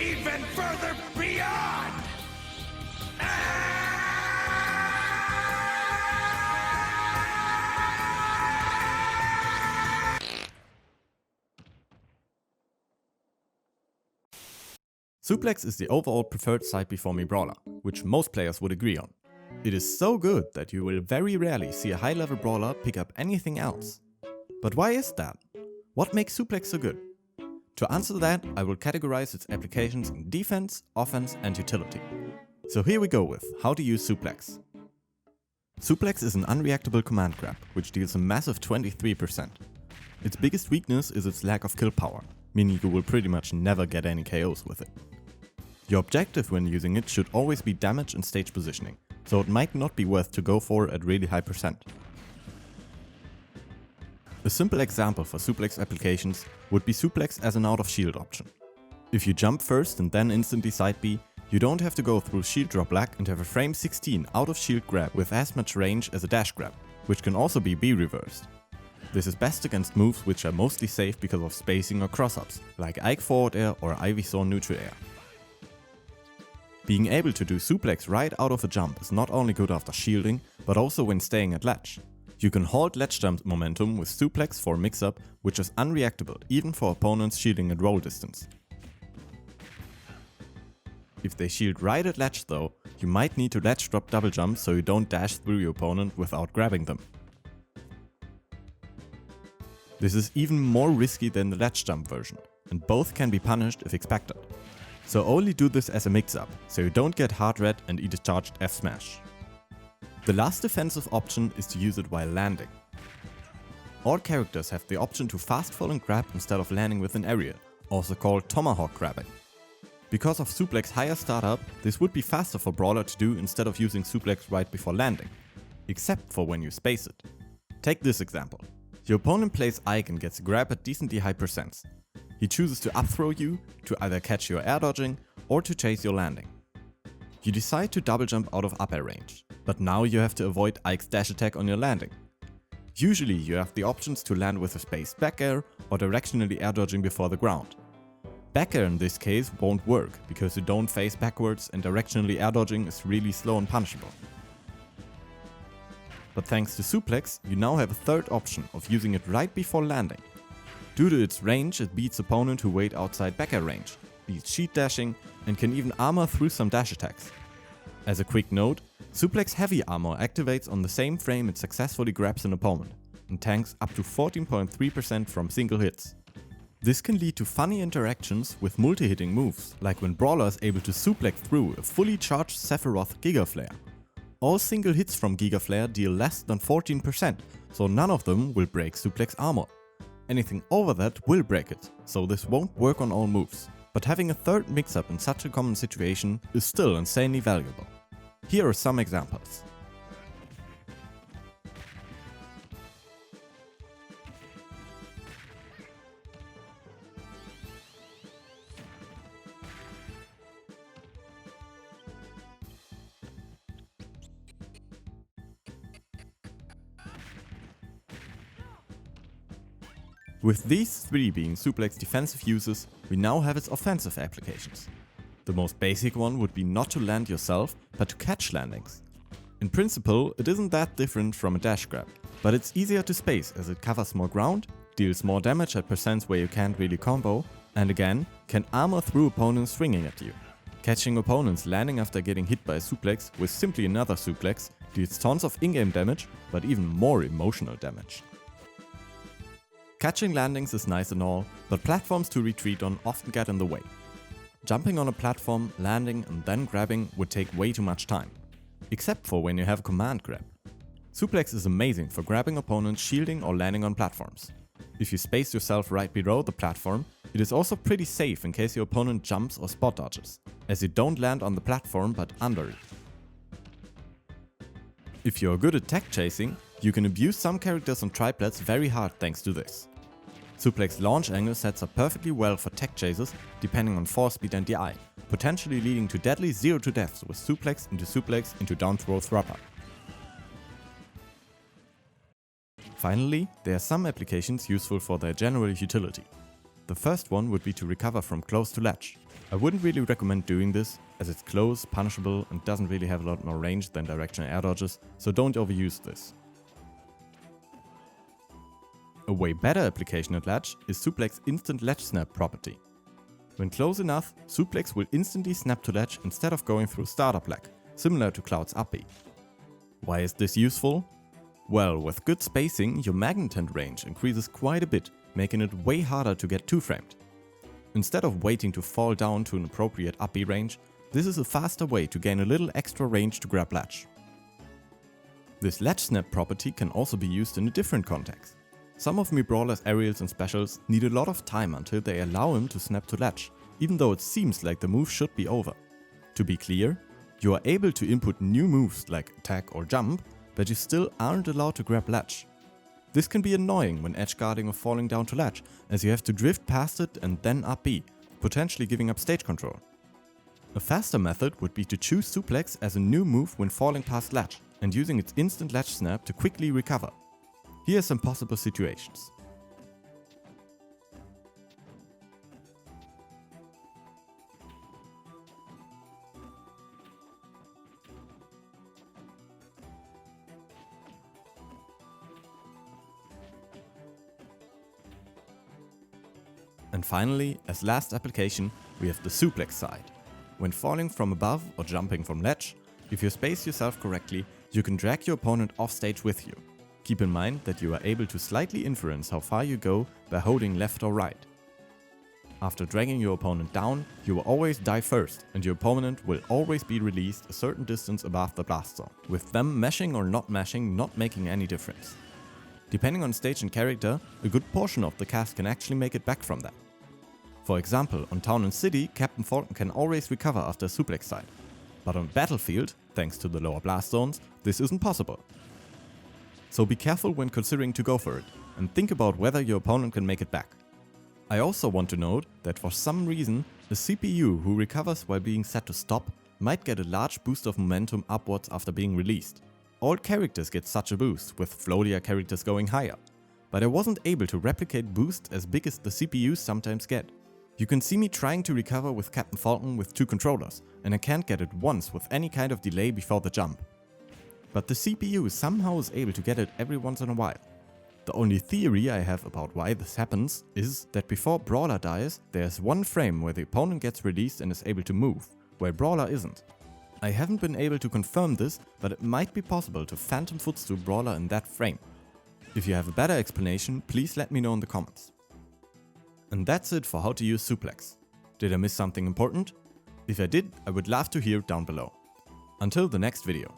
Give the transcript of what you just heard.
even further beyond! Suplex is the overall preferred side before me brawler, which most players would agree on. It is so good that you will very rarely see a high level brawler pick up anything else. But why is that? What makes Suplex so good? To answer that, I will categorize its applications in defense, offense and utility. So here we go with how to use Suplex. Suplex is an unreactable command grab, which deals a massive 23%. Its biggest weakness is its lack of kill power, meaning you will pretty much never get any KOs with it. Your objective when using it should always be damage and stage positioning, so it might not be worth to go for at really high percent. A simple example for Suplex applications would be Suplex as an out of shield option. If you jump first and then instantly side B, you don't have to go through shield drop lag and have a frame 16 out of shield grab with as much range as a dash grab, which can also be B reversed. This is best against moves which are mostly safe because of spacing or cross-ups, like Ike forward air or Ivysaur neutral air. Being able to do Suplex right out of a jump is not only good after shielding, but also when staying at ledge. You can halt ledge jump momentum with Suplex for a mix-up, which is unreactable even for opponents shielding at roll distance. If they shield right at ledge though, you might need to ledge drop double jump so you don't dash through your opponent without grabbing them. This is even more risky than the ledge jump version, and both can be punished if expected. So only do this as a mix-up, so you don't get hard red and eat a charged F smash. The last defensive option is to use it while landing. All characters have the option to fast fall and grab instead of landing with an aerial, also called tomahawk grabbing. Because of Suplex higher startup, this would be faster for Brawler to do instead of using Suplex right before landing, except for when you space it. Take this example. Your opponent plays Ike and gets a grab at decently high percents. He chooses to up throw you, to either catch your air dodging, or to chase your landing. You decide to double jump out of up air range, but now you have to avoid Ike's dash attack on your landing. Usually you have the options to land with a spaced back air or directionally air dodging before the ground. Back air in this case won't work, because you don't face backwards and directionally air dodging is really slow and punishable. But thanks to Suplex, you now have a third option of using it right before landing. Due to its range, it beats opponents who wait outside back air range, beats cheat dashing, and can even armor through some dash attacks. As a quick note, Suplex Heavy Armor activates on the same frame it successfully grabs an opponent, and tanks up to 14.3% from single hits. This can lead to funny interactions with multi-hitting moves, like when Brawler is able to suplex through a fully charged Sephiroth Giga Flare. All single hits from Giga Flare deal less than 14%, so none of them will break Suplex armor. Anything over that will break it, so this won't work on all moves. But having a third mix-up in such a common situation is still insanely valuable. Here are some examples. With these three being Suplex defensive uses, we now have its offensive applications. The most basic one would be not to land yourself, but to catch landings. In principle, it isn't that different from a dash grab, but it's easier to space as it covers more ground, deals more damage at percents where you can't really combo, and again, can armor through opponents swinging at you. Catching opponents landing after getting hit by a suplex with simply another suplex deals tons of in-game damage, but even more emotional damage. Catching landings is nice and all, but platforms to retreat on often get in the way. Jumping on a platform, landing and then grabbing would take way too much time. Except for when you have a command grab. Suplex is amazing for grabbing opponents shielding or landing on platforms. If you space yourself right below the platform, it is also pretty safe in case your opponent jumps or spot dodges, as you don't land on the platform but under it. If you are good at tech chasing, you can abuse some characters on triplets very hard thanks to this. Suplex launch angle sets up perfectly well for tech chases depending on force speed and DI, potentially leading to deadly 0 to deaths with suplex into down throw thrupper. Finally, there are some applications useful for their general utility. The first one would be to recover from close to ledge. I wouldn't really recommend doing this, as it's close, punishable, and doesn't really have a lot more range than directional air dodges, so don't overuse this. A way better application at ledge is Suplex Instant Ledge Snap property. When close enough, Suplex will instantly snap to ledge instead of going through startup lag, similar to Cloud's up B. Why is this useful? Well, with good spacing, your magnetent range increases quite a bit, making it way harder to get two-framed. Instead of waiting to fall down to an appropriate up B range, this is a faster way to gain a little extra range to grab ledge. This ledge snap property can also be used in a different context. Some of Mii Brawler's aerials and specials need a lot of time until they allow him to snap to ledge, even though it seems like the move should be over. To be clear, you are able to input new moves like attack or jump, but you still aren't allowed to grab ledge. This can be annoying when edge guarding or falling down to ledge, as you have to drift past it and then up B, potentially giving up stage control. A faster method would be to choose Suplex as a new move when falling past ledge, and using its instant ledge snap to quickly recover. Here are some possible situations. And finally, as last application, we have the suplex side. When falling from above or jumping from ledge, if you space yourself correctly, you can drag your opponent off stage with you. Keep in mind that you are able to slightly influence how far you go by holding left or right. After dragging your opponent down, you will always die first, and your opponent will always be released a certain distance above the blast zone, with them mashing or not mashing not making any difference. Depending on stage and character, a good portion of the cast can actually make it back from that. For example, on Town and City, Captain Falcon can always recover after a suplex side. But on Battlefield, thanks to the lower blast zones, this isn't possible. So be careful when considering to go for it, and think about whether your opponent can make it back. I also want to note that for some reason, a CPU who recovers while being set to stop might get a large boost of momentum upwards after being released. All characters get such a boost, with floatier characters going higher. But I wasn't able to replicate boosts as big as the CPUs sometimes get. You can see me trying to recover with Captain Falcon with 2 controllers, and I can't get it once with any kind of delay before the jump. But the CPU somehow is able to get it every once in a while. The only theory I have about why this happens is that before Brawler dies, there's one frame where the opponent gets released and is able to move, while Brawler isn't. I haven't been able to confirm this, but it might be possible to phantom footstool Brawler in that frame. If you have a better explanation, please let me know in the comments. And that's it for how to use Suplex. Did I miss something important? If I did, I would love to hear down below. Until the next video.